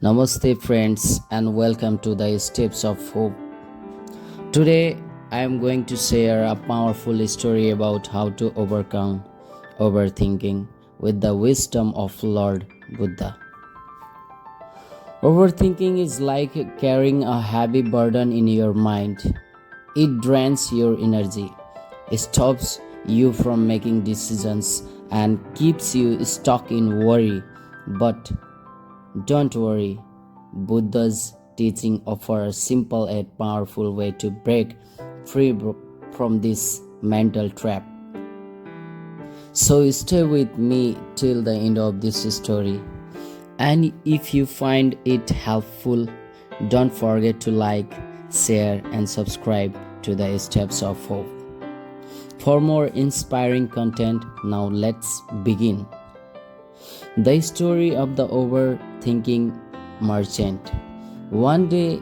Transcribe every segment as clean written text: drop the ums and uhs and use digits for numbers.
Namaste, friends, and welcome to the Steps of Hope. Today, I am going to share a powerful story about how to overcome overthinking with the wisdom of Lord Buddha. Overthinking is like carrying a heavy burden in your mind. It drains your energy, stops you from making decisions, and keeps you stuck in worry. But don't worry, Buddha's teaching offers a simple yet powerful way to break free from this mental trap. So stay with me till the end of this story. And if you find it helpful, don't forget to like, share, and subscribe to the Steps of Hope. For more inspiring content, now let's begin. The story of the overthinking merchant. One day,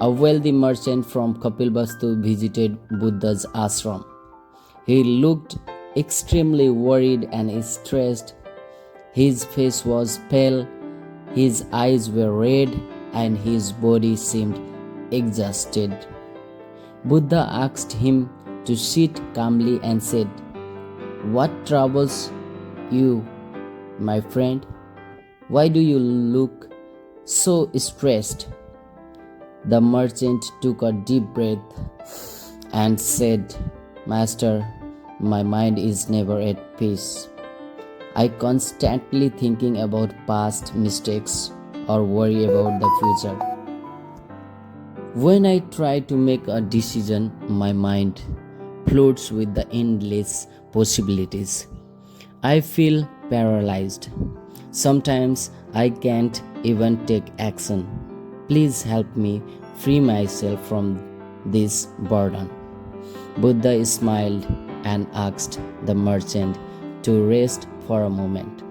a wealthy merchant from Kapilvastu visited Buddha's ashram. He looked extremely worried and stressed. His face was pale, his eyes were red, and his body seemed exhausted. Buddha asked him to sit calmly and said, "What troubles you, my friend? Why do you look so stressed?" The merchant took a deep breath and said, "Master, my mind is never at peace. I constantly thinking about past mistakes or worry about the future. When I try to make a decision, my mind floats with the endless possibilities. I feel paralyzed. Sometimes I can't even take action. Please help me free myself from this burden." Buddha smiled and asked the merchant to rest for a moment.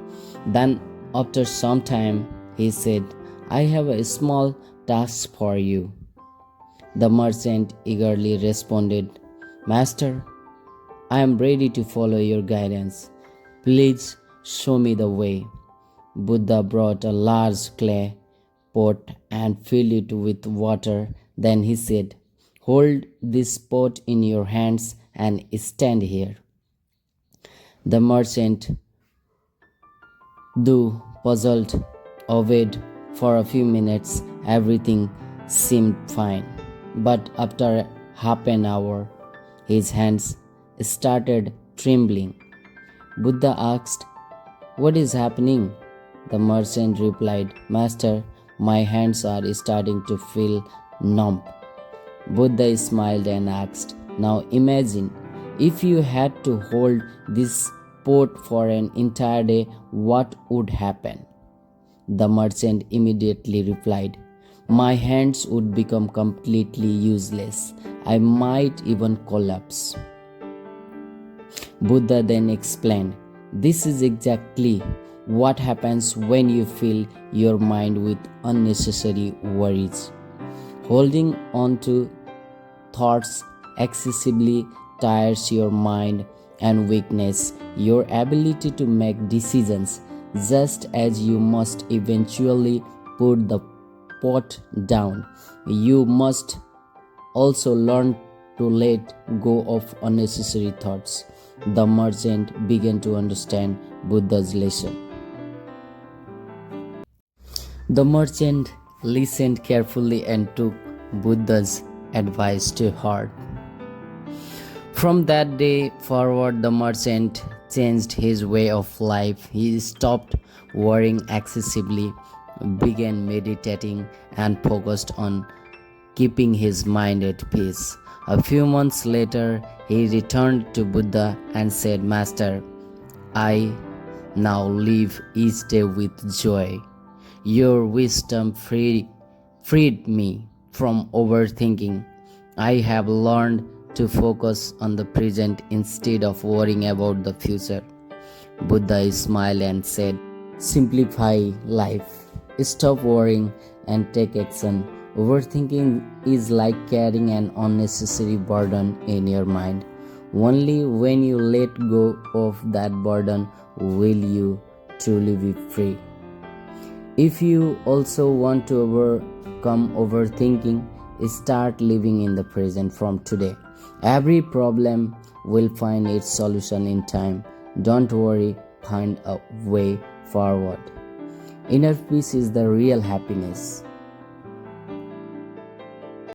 Then, after some time, he said, "I have a small task for you." The merchant eagerly responded, "Master, I am ready to follow your guidance. Please show me the way." Buddha brought a large clay pot and filled it with water. Then he said, "Hold this pot in your hands and stand here." The merchant, though puzzled, obeyed. For a few minutes. Everything seemed fine. But after half an hour, his hands started trembling. Buddha asked, "What is happening?" The merchant replied, "Master, my hands are starting to feel numb." Buddha smiled and asked, "Now imagine if you had to hold this pot for an entire day, what would happen?" The merchant immediately replied, "My hands would become completely useless. I might even collapse." Buddha then explained, "This is exactly what happens when you fill your mind with unnecessary worries. Holding on to thoughts excessively tires your mind and weakens your ability to make decisions. Just as you must eventually put the pot down, you must also learn to let go of unnecessary thoughts." The merchant began to understand Buddha's lesson. The merchant listened carefully and took Buddha's advice to heart. From that day forward, the merchant changed his way of life. He stopped worrying excessively, began meditating, and focused on keeping his mind at peace. A few months later, he returned to Buddha and said, "Master, I now live each day with joy. Your wisdom freed me from overthinking. I have learned to focus on the present instead of worrying about the future." Buddha smiled and said, "Simplify life. Stop worrying and take action. Overthinking is like carrying an unnecessary burden in your mind. Only when you let go of that burden will you truly be free." If you also want to overcome overthinking, start living in the present from today. Every problem will find its solution in time. Don't worry, find a way forward. Inner peace is the real happiness.